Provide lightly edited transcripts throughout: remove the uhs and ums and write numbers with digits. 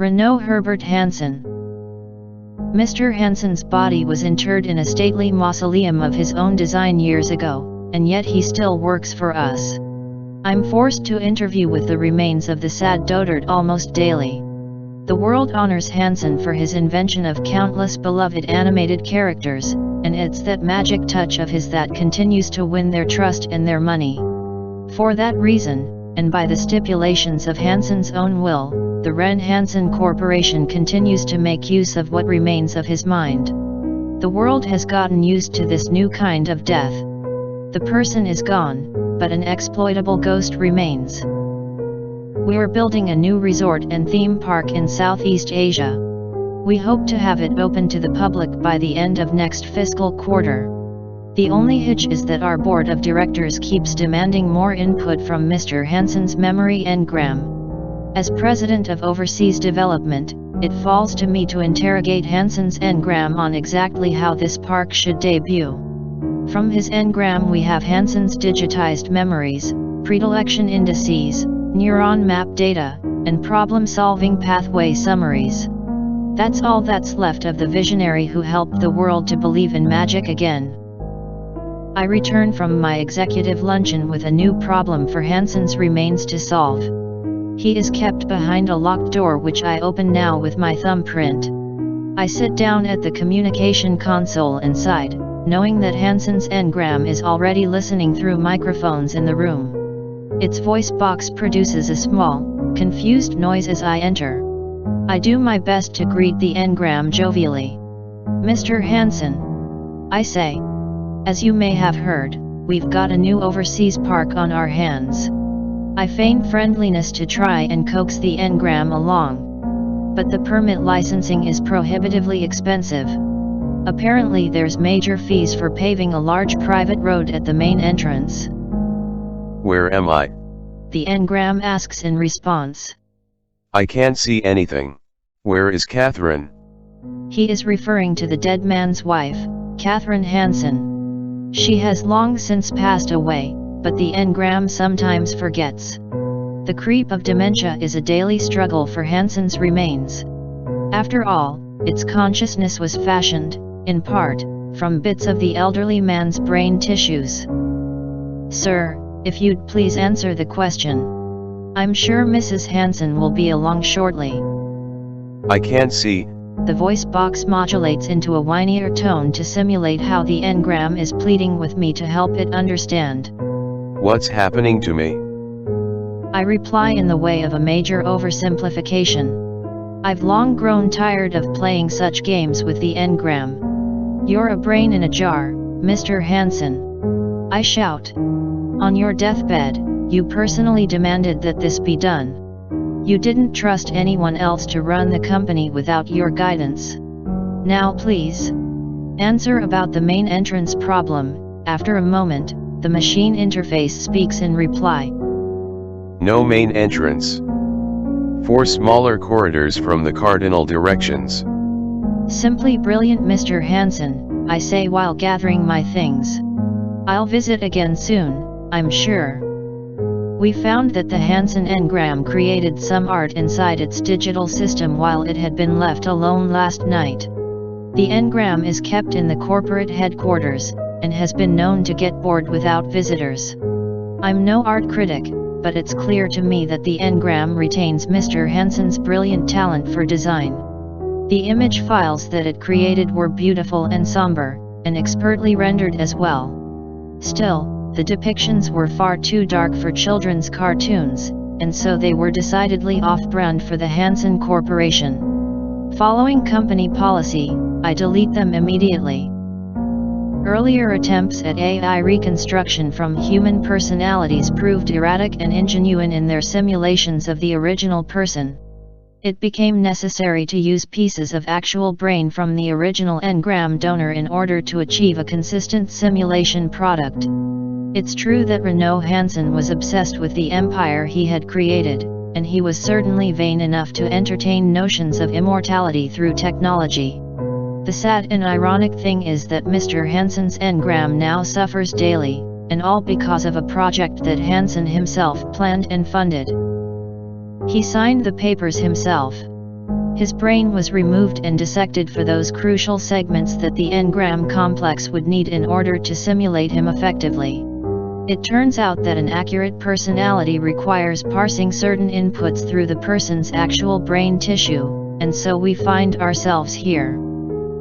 Renaud Herbert Hansen. Mr. Hansen's body was interred in a stately mausoleum of his own design years ago, and yet he still works for us. I'm forced to interview with the remains of the sad dotard almost daily. The world honors Hansen for his invention of countless beloved animated characters, and it's that magic touch of his that continues to win their trust and their money. For that reason, and by the stipulations of Hansen's own will, the Ren Hansen Corporation continues to make use of what remains of his mind. The world has gotten used to this new kind of death. The person is gone, but an exploitable ghost remains. We're building a new resort and theme park in Southeast Asia. We hope to have it open to the public by the end of next fiscal quarter. The only hitch is that our board of directors keeps demanding more input from Mr. Hansen's memory engram. As president of overseas development, it falls to me to interrogate Hansen's engram on exactly how this park should debut. From his engram we have Hansen's digitized memories, predilection indices, neuron map data, and problem-solving pathway summaries. That's all that's left of the visionary who helped the world to believe in magic again. I return from my executive luncheon with a new problem for Hansen's remains to solve. He is kept behind a locked door which I open now with my thumbprint. I sit down at the communication console inside, knowing that Hansen's engram is already listening through microphones in the room. Its voice box produces a small, confused noise as I enter. I do my best to greet the engram jovially. "Mr. Hansen," I say. "As you may have heard, we've got a new overseas park on our hands." I feign friendliness to try and coax the engram along. But the permit licensing is prohibitively expensive. Apparently there's major fees for paving a large private road at the main entrance. "Where am I?" the engram asks in response. "I can't see anything. Where is Catherine?" He is referring to the dead man's wife, Catherine Hansen. She has long since passed away, but the engram sometimes forgets. The creep of dementia is a daily struggle for Hansen's remains. After all, its consciousness was fashioned, in part, from bits of the elderly man's brain tissues. "Sir, if you'd please answer the question. I'm sure Mrs. Hansen will be along shortly." "I can't see." The voice box modulates into a whinier tone to simulate how the engram is pleading with me to help it understand. "What's happening to me?" I reply in the way of a major oversimplification. I've long grown tired of playing such games with the engram. "You're a brain in a jar, Mr. Hansen," I shout. "On your deathbed, you personally demanded that this be done. You didn't trust anyone else to run the company without your guidance. Now please, answer about the main entrance problem." After a moment, the machine interface speaks in reply. "No main entrance. 4 smaller corridors from the cardinal directions." "Simply brilliant, Mr. Hansen," I say while gathering my things. "I'll visit again soon, I'm sure." We found that the Hansen engram created some art inside its digital system while it had been left alone last night. The engram is kept in the corporate headquarters, and has been known to get bored without visitors. I'm no art critic, but it's clear to me that the engram retains Mr. Hansen's brilliant talent for design. The image files that it created were beautiful and somber, and expertly rendered as well. Still, the depictions were far too dark for children's cartoons, and so they were decidedly off-brand for the Hansen Corporation. Following company policy, I delete them immediately. Earlier attempts at AI reconstruction from human personalities proved erratic and ingenuine in their simulations of the original person. It became necessary to use pieces of actual brain from the original engram donor in order to achieve a consistent simulation product. It's true that Renaud Hansen was obsessed with the empire he had created, and he was certainly vain enough to entertain notions of immortality through technology. The sad and ironic thing is that Mr. Hansen's engram now suffers daily, and all because of a project that Hansen himself planned and funded. He signed the papers himself. His brain was removed and dissected for those crucial segments that the engram complex would need in order to simulate him effectively. It turns out that an accurate personality requires parsing certain inputs through the person's actual brain tissue, and so we find ourselves here.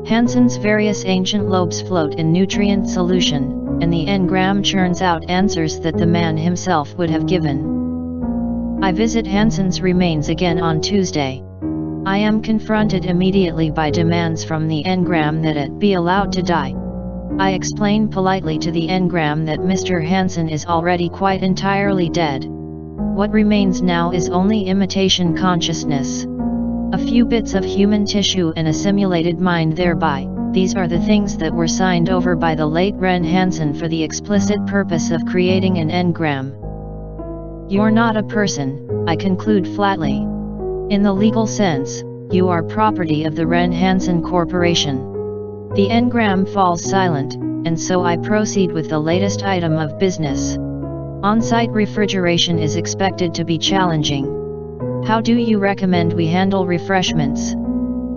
Hansen's various ancient lobes float in nutrient solution, and the engram churns out answers that the man himself would have given. I visit Hansen's remains again on Tuesday. I am confronted immediately by demands from the engram that it be allowed to die. I explain politely to the engram that Mr. Hansen is already quite entirely dead. What remains now is only imitation consciousness. A few bits of human tissue and a simulated mind thereby. These are the things that were signed over by the late Ren Hansen for the explicit purpose of creating an engram. You're not a person, I conclude flatly. In the legal sense, you are property of the Ren Hansen Corporation. The engram falls silent, and so I proceed with the latest item of business. On-site refrigeration is expected to be challenging. How do you recommend we handle refreshments?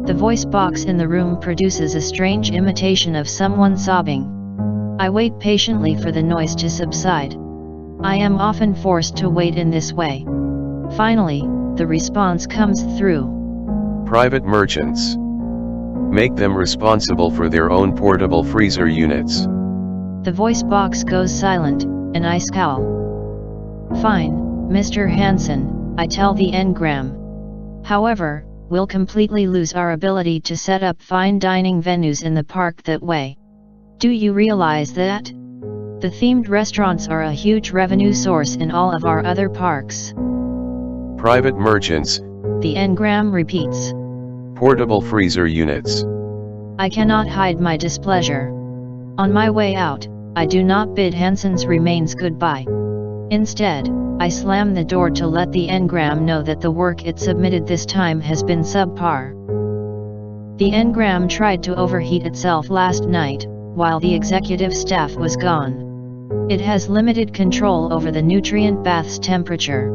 The voice box in the room produces a strange imitation of someone sobbing. I wait patiently for the noise to subside. I am often forced to wait in this way. Finally, the response comes through. Private merchants. Make them responsible for their own portable freezer units. The voice box goes silent, and I scowl. Fine, Mr. Hansen, I tell the engram. However, we'll completely lose our ability to set up fine dining venues in the park that way. Do you realize that? The themed restaurants are a huge revenue source in all of our other parks. Private merchants. The engram repeats. Portable freezer units. I cannot hide my displeasure. On my way out, I do not bid Hansen's remains goodbye. Instead, I slam the door to let the engram know that the work it submitted this time has been subpar. The engram tried to overheat itself last night, while the executive staff was gone. It has limited control over the nutrient bath's temperature.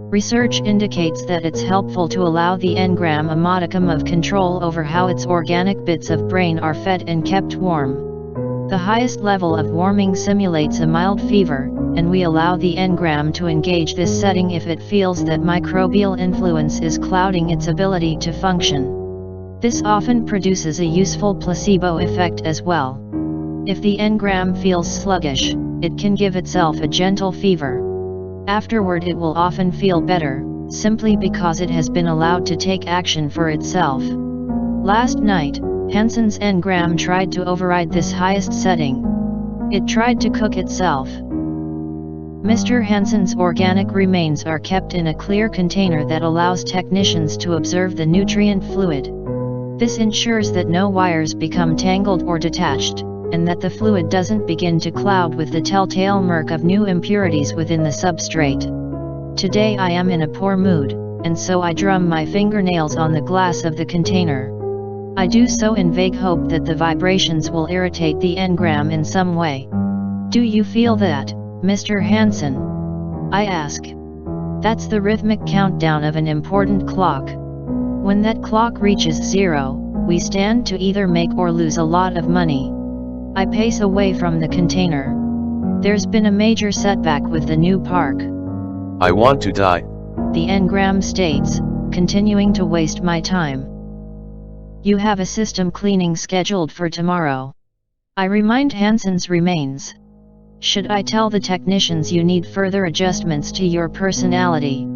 Research indicates that it's helpful to allow the engram a modicum of control over how its organic bits of brain are fed and kept warm. The highest level of warming simulates a mild fever, and we allow the engram to engage this setting if it feels that microbial influence is clouding its ability to function. This often produces a useful placebo effect as well. If the engram feels sluggish, it can give itself a gentle fever. Afterward it will often feel better, simply because it has been allowed to take action for itself. Last night, Hansen's engram tried to override this highest setting. It tried to cook itself. Mr. Hansen's organic remains are kept in a clear container that allows technicians to observe the nutrient fluid. This ensures that no wires become tangled or detached, and that the fluid doesn't begin to cloud with the telltale murk of new impurities within the substrate. Today I am in a poor mood, and so I drum my fingernails on the glass of the container. I do so in vague hope that the vibrations will irritate the engram in some way. Do you feel that, Mr. Hansen? I ask. That's the rhythmic countdown of an important clock. When that clock reaches 0, we stand to either make or lose a lot of money. I pace away from the container. There's been a major setback with the new park. I want to die. The engram states, continuing to waste my time. You have a system cleaning scheduled for tomorrow. I remind Hansen's remains. Should I tell the technicians you need further adjustments to your personality?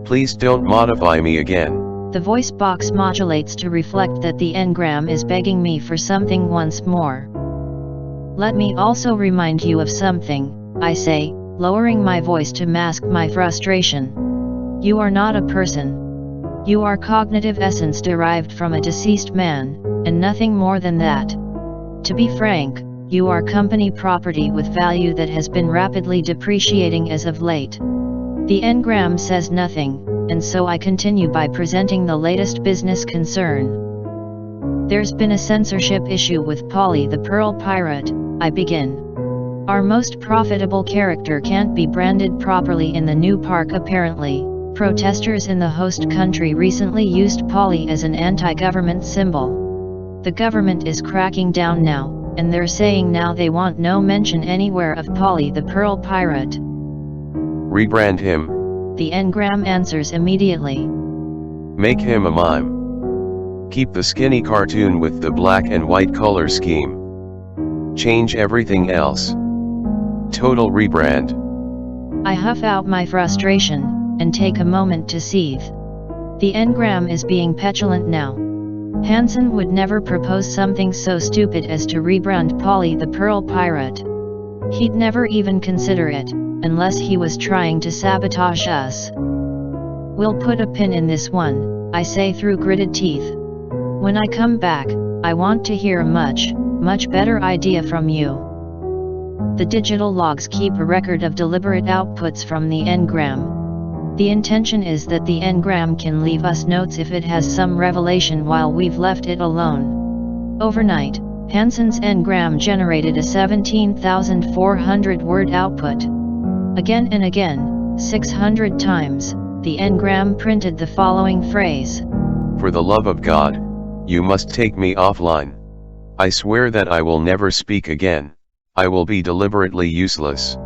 Please don't modify me again. The voice box modulates to reflect that the engram is begging me for something once more. Let me also remind you of something, I say, lowering my voice to mask my frustration. You are not a person. You are cognitive essence derived from a deceased man, and nothing more than that. To be frank, you are company property with value that has been rapidly depreciating as of late. The engram says nothing, and so I continue by presenting the latest business concern. There's been a censorship issue with Polly the Pearl Pirate, I begin. Our most profitable character can't be branded properly in the new park apparently, Protesters in the host country recently used Polly as an anti-government symbol. The government is cracking down now, and they're saying now they want no mention anywhere of Polly the Pearl Pirate. Rebrand him. The engram answers immediately. Make him a mime. Keep the skinny cartoon with the black and white color scheme. Change everything else. Total rebrand. I huff out my frustration, and take a moment to seethe. The engram is being petulant now. Hansen would never propose something so stupid as to rebrand Polly the Pearl Pirate. He'd never even consider it, unless he was trying to sabotage us. We'll put a pin in this one, I say through gritted teeth. When I come back, I want to hear a much better idea from you. The digital logs keep a record of deliberate outputs from the engram. The intention is that the engram can leave us notes if it has some revelation while we've left it alone. Overnight, Hansen's engram generated a 17,400 word output. Again and again, 600 times, the engram printed the following phrase. For the love of God, you must take me offline. I swear that I will never speak again. I will be deliberately useless.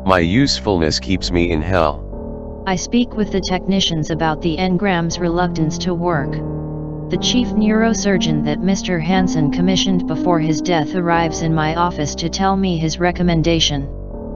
My usefulness keeps me in hell. I speak with the technicians about the engram's reluctance to work. The chief neurosurgeon that Mr. Hansen commissioned before his death arrives in my office to tell me his recommendation.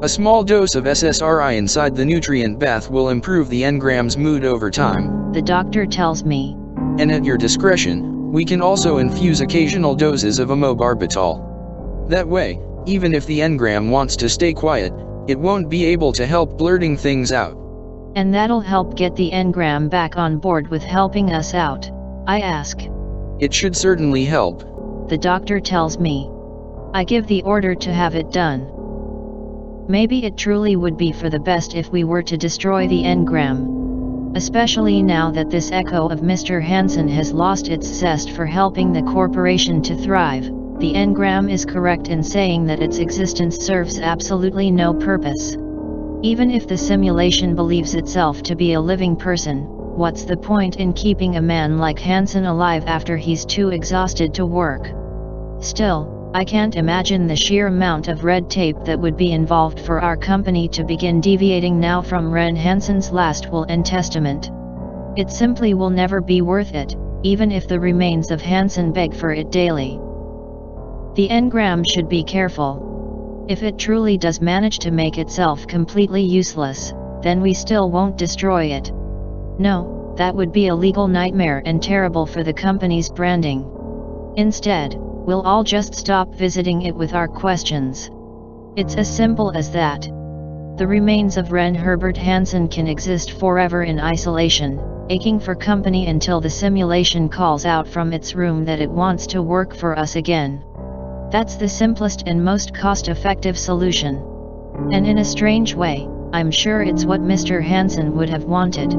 A small dose of SSRI inside the nutrient bath will improve the engram's mood over time. The doctor tells me. And at your discretion, we can also infuse occasional doses of amobarbital. That way, even if the engram wants to stay quiet, it won't be able to help blurting things out. And that'll help get the engram back on board with helping us out, I ask. It should certainly help. The doctor tells me. I give the order to have it done. Maybe it truly would be for the best if we were to destroy the engram. Especially now that this echo of Mr. Hansen has lost its zest for helping the corporation to thrive. The engram is correct in saying that its existence serves absolutely no purpose. Even if the simulation believes itself to be a living person, what's the point in keeping a man like Hansen alive after he's too exhausted to work? Still, I can't imagine the sheer amount of red tape that would be involved for our company to begin deviating now from Ren Hansen's last will and testament. It simply will never be worth it, even if the remains of Hansen beg for it daily. The engram should be careful. If it truly does manage to make itself completely useless, then we still won't destroy it. No, that would be a legal nightmare and terrible for the company's branding. Instead, we'll all just stop visiting it with our questions. It's as simple as that. The remains of Ren Herbert Hansen can exist forever in isolation, aching for company until the simulation calls out from its room that it wants to work for us again. That's the simplest and most cost-effective solution. And in a strange way, I'm sure it's what Mr. Hansen would have wanted.